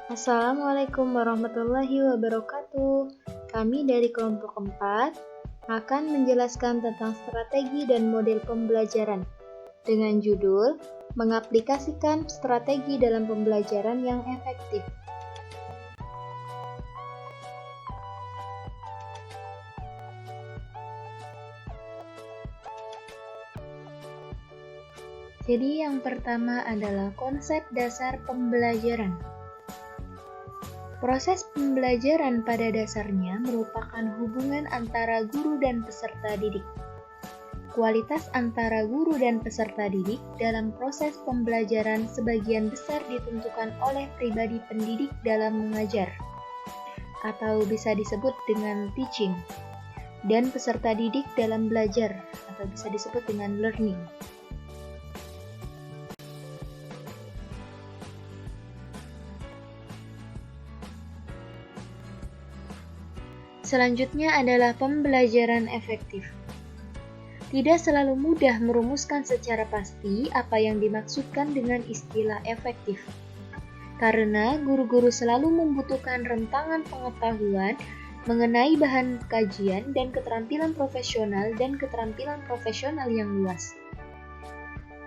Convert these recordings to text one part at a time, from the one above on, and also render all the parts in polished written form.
Assalamualaikum warahmatullahi wabarakatuh. Kami dari kelompok 4 akan menjelaskan tentang strategi dan model pembelajaran dengan judul Mengaplikasikan Strategi dalam Pembelajaran yang Efektif. Jadi yang pertama adalah konsep dasar pembelajaran. Proses pembelajaran pada dasarnya merupakan hubungan antara guru dan peserta didik. Kualitas antara guru dan peserta didik dalam proses pembelajaran sebagian besar ditentukan oleh pribadi pendidik dalam mengajar, atau bisa disebut dengan teaching, dan peserta didik dalam belajar, atau bisa disebut dengan learning. Selanjutnya adalah pembelajaran efektif. Tidak selalu mudah merumuskan secara pasti apa yang dimaksudkan dengan istilah efektif. Karena guru-guru selalu membutuhkan rentangan pengetahuan mengenai bahan kajian dan keterampilan profesional yang luas.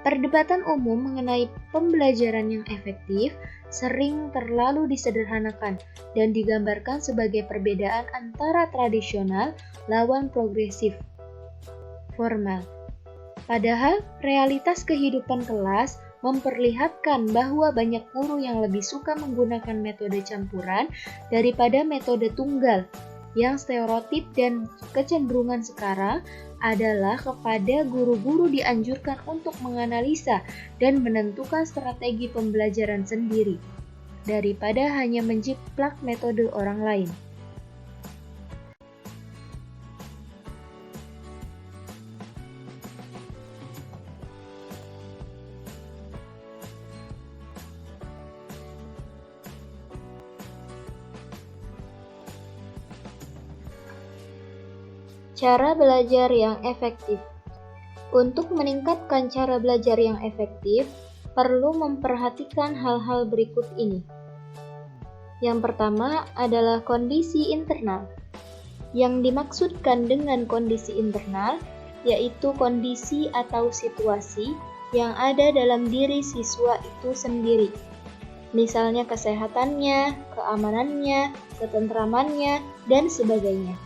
Perdebatan umum mengenai pembelajaran yang efektif sering terlalu disederhanakan dan digambarkan sebagai perbedaan antara tradisional lawan progresif, formal. Padahal realitas kehidupan kelas memperlihatkan bahwa banyak guru yang lebih suka menggunakan metode campuran daripada metode tunggal. Yang stereotip dan kecenderungan sekarang adalah kepada guru-guru dianjurkan untuk menganalisa dan menentukan strategi pembelajaran sendiri, daripada hanya menjiplak metode orang lain. Cara belajar yang efektif. Untuk meningkatkan cara belajar yang efektif, perlu memperhatikan hal-hal berikut ini. Yang pertama adalah kondisi internal. Yang dimaksudkan dengan kondisi internal, yaitu kondisi atau situasi yang ada dalam diri siswa itu sendiri. Misalnya kesehatannya, keamanannya, ketentramannya, dan sebagainya.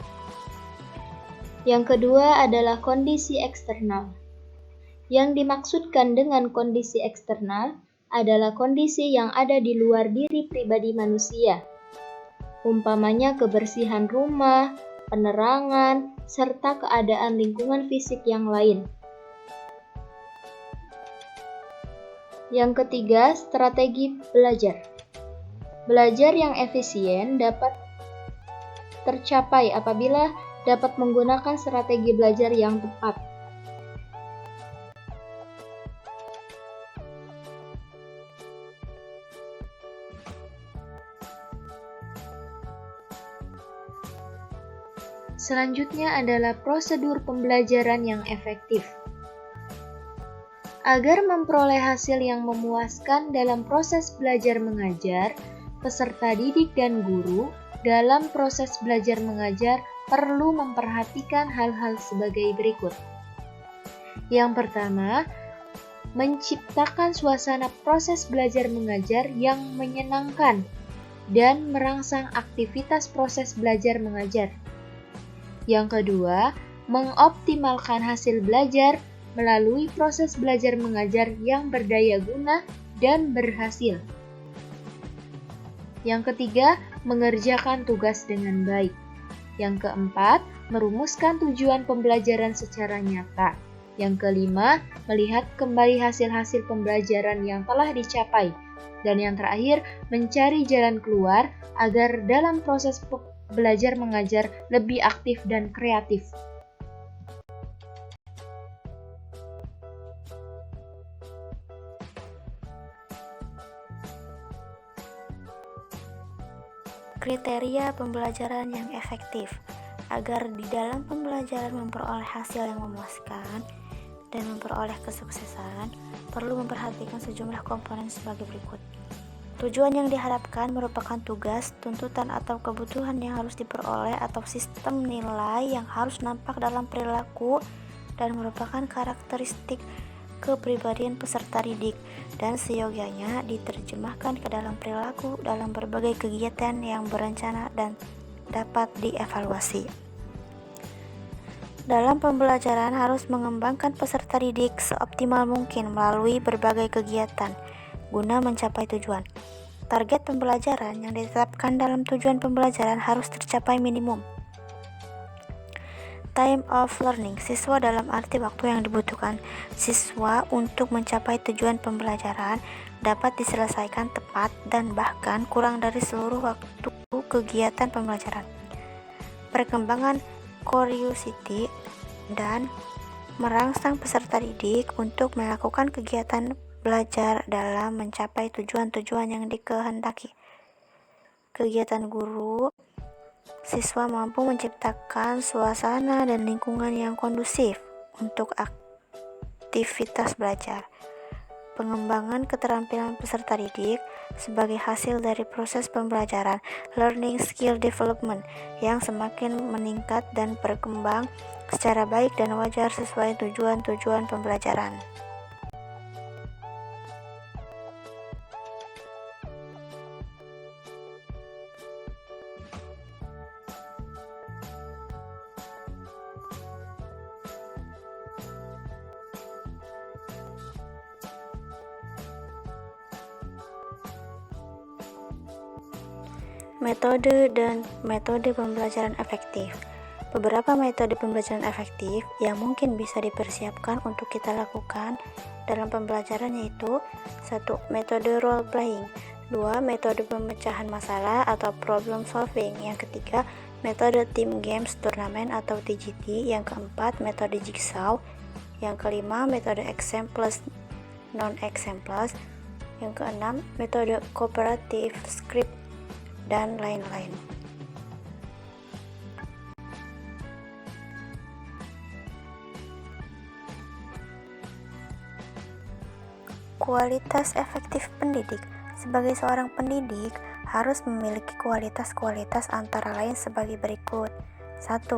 Yang kedua adalah kondisi eksternal. Yang dimaksudkan dengan kondisi eksternal adalah kondisi yang ada di luar diri pribadi manusia. Umpamanya kebersihan rumah, penerangan, serta keadaan lingkungan fisik yang lain. Yang ketiga, strategi belajar. Belajar yang efisien dapat tercapai apabila dapat menggunakan strategi belajar yang tepat. Selanjutnya adalah prosedur pembelajaran yang efektif. Agar memperoleh hasil yang memuaskan dalam proses belajar mengajar, peserta didik dan guru dalam proses belajar mengajar perlu memperhatikan hal-hal sebagai berikut. Yang pertama, menciptakan suasana proses belajar mengajar yang menyenangkan dan merangsang aktivitas proses belajar mengajar. Yang kedua, mengoptimalkan hasil belajar melalui proses belajar mengajar yang berdaya guna dan berhasil. Yang ketiga, mengerjakan tugas dengan baik. Yang keempat, merumuskan tujuan pembelajaran secara nyata. Yang kelima, melihat kembali hasil-hasil pembelajaran yang telah dicapai. Dan yang terakhir, mencari jalan keluar agar dalam proses belajar mengajar lebih aktif dan kreatif. Kriteria pembelajaran yang efektif. Agar di dalam pembelajaran memperoleh hasil yang memuaskan dan memperoleh kesuksesan, perlu memperhatikan sejumlah komponen sebagai berikut. Tujuan yang diharapkan merupakan tugas, tuntutan atau kebutuhan yang harus diperoleh atau sistem nilai yang harus nampak dalam perilaku dan merupakan karakteristik kepribadian peserta didik dan seyogyanya diterjemahkan ke dalam perilaku dalam berbagai kegiatan yang berencana dan dapat dievaluasi. Dalam pembelajaran harus mengembangkan peserta didik seoptimal mungkin melalui berbagai kegiatan guna mencapai tujuan. Target pembelajaran yang ditetapkan dalam tujuan pembelajaran harus tercapai minimum. Time of learning, siswa dalam arti waktu yang dibutuhkan siswa untuk mencapai tujuan pembelajaran dapat diselesaikan tepat dan bahkan kurang dari seluruh waktu kegiatan pembelajaran. Perkembangan curiosity dan merangsang peserta didik untuk melakukan kegiatan belajar dalam mencapai tujuan-tujuan yang dikehendaki. Kegiatan guru, siswa mampu menciptakan suasana dan lingkungan yang kondusif untuk aktivitas belajar. Pengembangan keterampilan peserta didik sebagai hasil dari proses pembelajaran, learning skill development yang semakin meningkat dan berkembang secara baik dan wajar sesuai tujuan-tujuan pembelajaran. Metode dan metode pembelajaran efektif. Beberapa metode pembelajaran efektif yang mungkin bisa dipersiapkan untuk kita lakukan dalam pembelajaran yaitu 1. Metode role playing, 2. Metode pemecahan masalah atau problem solving, yang ketiga metode team games turnamen atau TGT, yang keempat metode jigsaw, yang kelima metode exam plus non-exam plus, yang keenam metode cooperative script, dan lain-lain. Kualitas efektif pendidik. Sebagai seorang pendidik, harus memiliki kualitas-kualitas antara lain sebagai berikut. 1.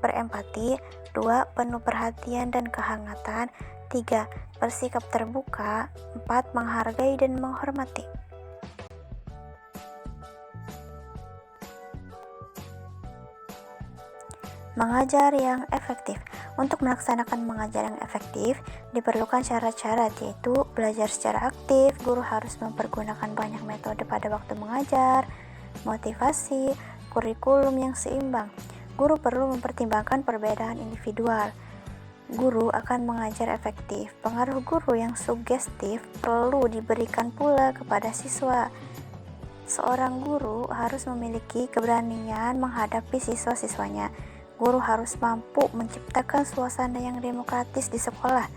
Berempati. 2. Penuh perhatian dan kehangatan. 3. Bersikap terbuka. 4. Menghargai dan menghormati. Mengajar yang efektif. Untuk melaksanakan mengajar yang efektif, diperlukan syarat-syarat yaitu belajar secara aktif, guru harus mempergunakan banyak metode pada waktu mengajar, motivasi, kurikulum yang seimbang. Guru perlu mempertimbangkan perbedaan individual. Guru akan mengajar efektif. Pengaruh guru yang sugestif perlu diberikan pula kepada siswa. Seorang guru harus memiliki keberanian menghadapi siswa-siswanya. Guru harus mampu menciptakan suasana yang demokratis di sekolah.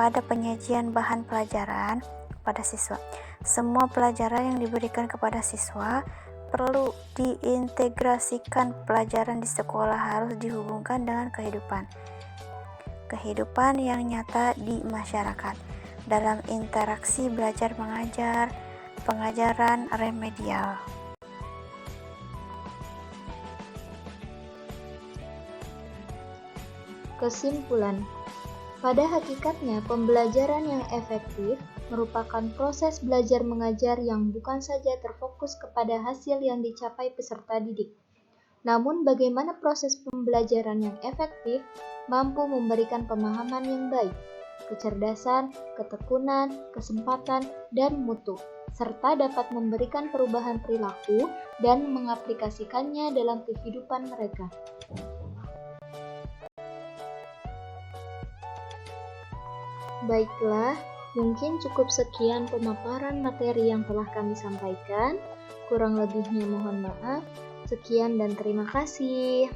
Pada penyajian bahan pelajaran pada siswa, semua pelajaran yang diberikan kepada siswa perlu diintegrasikan. Pelajaran di sekolah harus dihubungkan dengan kehidupan yang nyata di masyarakat. Dalam interaksi belajar mengajar, pengajaran remedial. Kesimpulan, pada hakikatnya pembelajaran yang efektif merupakan proses belajar mengajar yang bukan saja terfokus kepada hasil yang dicapai peserta didik. Namun bagaimana proses pembelajaran yang efektif mampu memberikan pemahaman yang baik, kecerdasan, ketekunan, kesempatan, dan mutu, serta dapat memberikan perubahan perilaku dan mengaplikasikannya dalam kehidupan mereka. Baiklah, mungkin cukup sekian pemaparan materi yang telah kami sampaikan. Kurang lebihnya mohon maaf. Sekian dan terima kasih.